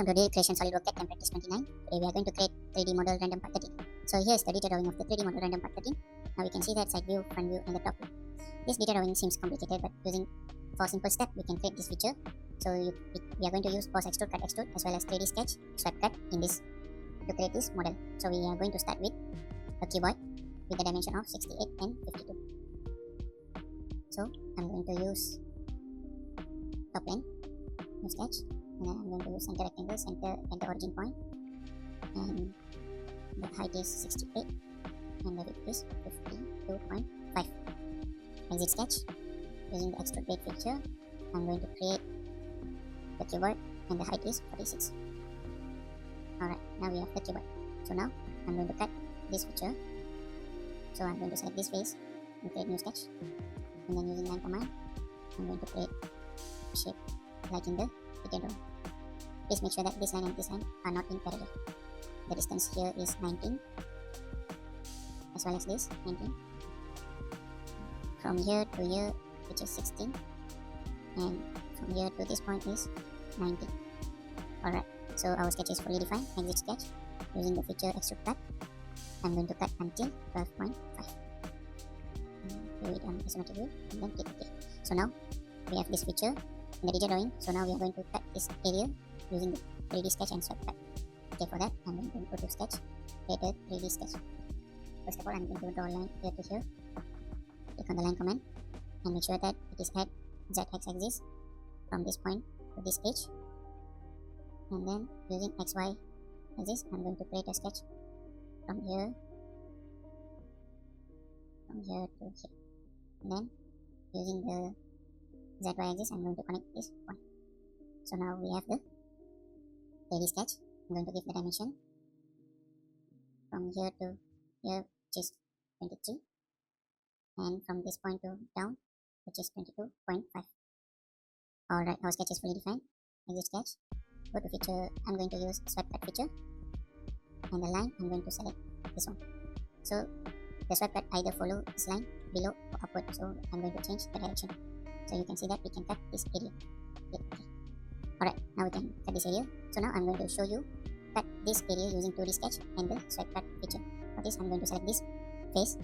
Welcome to Creation SolidWorks CADCam Practice 29. Today we are going to create 3D model random part 13. So here is the detail drawing of the 3D model random part 13. Now we can see that side view, front view and the top view. This detail drawing seems complicated, but for simple step we can create this feature. So we are going to use pause extrude, cut extrude as well as 3D sketch, swipe cut in this to create this model. So we are going to start with a cuboid with a dimension of 68 and 52. So I'm going to use top plane, new sketch. And then I'm going to use center rectangle, center at the origin point, and the height is 68 and the width is 52.5. Exit sketch. Using the extrude blade feature, I'm going to create the cuboid and the height is 46. Alright, now we have the cuboid. So now I'm going to cut this feature. So I'm going to select this face and create new sketch, and then using line command I'm going to create a shape like in the detail drawing. Please make sure that this line and this line are not in parallel. The distance here is 19 as well as this 19. From here to here, which is 16, and from here to this point is 19. Alright, so our sketch is fully defined. Exit sketch. Using the feature extrude cut, I'm going to cut until 12.5. Do it on isometric view and then click OK. So now we have this feature in the detail drawing. So now we are going to cut this area using the 3D sketch and swipe cut. Okay, for that I'm going to go to sketch, create a 3D sketch. First of all, I'm going to draw a line here to here. Click on the line command and make sure that it is at z-x axis from this point to this edge. And then using xy axis, I'm going to create a sketch from here to here. And then using the zy axis, I'm going to connect this point. So now we have the 3D sketch. I'm going to give the dimension from here to here, which is 23, and from this point to down, which is 22.5. Alright, our sketch is fully defined. Exit sketch. Go to feature. I'm going to use swipe cut feature, and the line I'm going to select this one. So the swipe cut either follow this line below or upward. So I'm going to change the direction. So you can see that we can cut this area. Okay. Alright, now we can cut this area. So now I'm going to show you cut this area using 2D sketch and the swipe cut feature. For this, I'm going to select this face,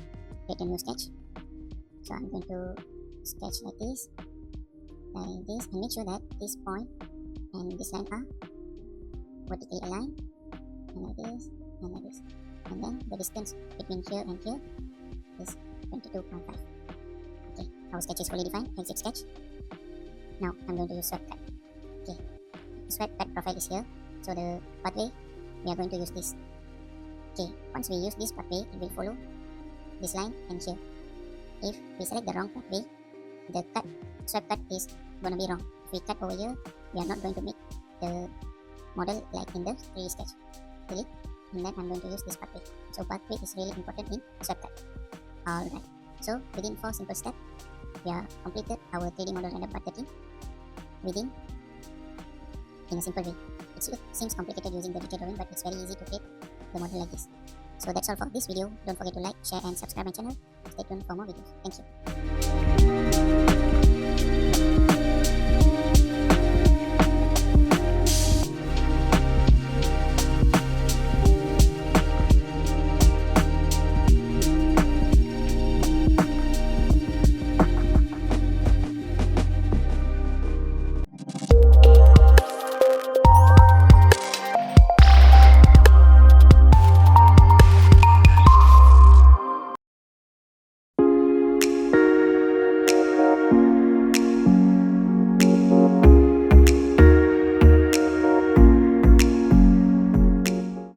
create a new sketch. So I'm going to sketch like this, and make sure that this point and this line are vertically aligned, and like this, and like this. And then the distance between here and here is 22.5. Okay, our sketch is fully defined. Exit sketch. Now I'm going to use swipe cut. Okay, swipe cut profile is here. So the pathway, we are going to use this. Okay, once we use this pathway, it will follow this line and here. If we select the wrong pathway, the swipe cut is going to be wrong. If we cut over here, we are not going to make the model like in the 3D sketch. Delete, and then I'm going to use this pathway. So pathway is really important in swipe cut. Alright, so within 4 simple steps, we have completed our 3D model random part 13 in a simple way. It seems complicated using the detail drawing, but it's very easy to create the model like this. So that's all for this video. Don't forget to like, share and subscribe my channel. Stay tuned for more videos. Thank you.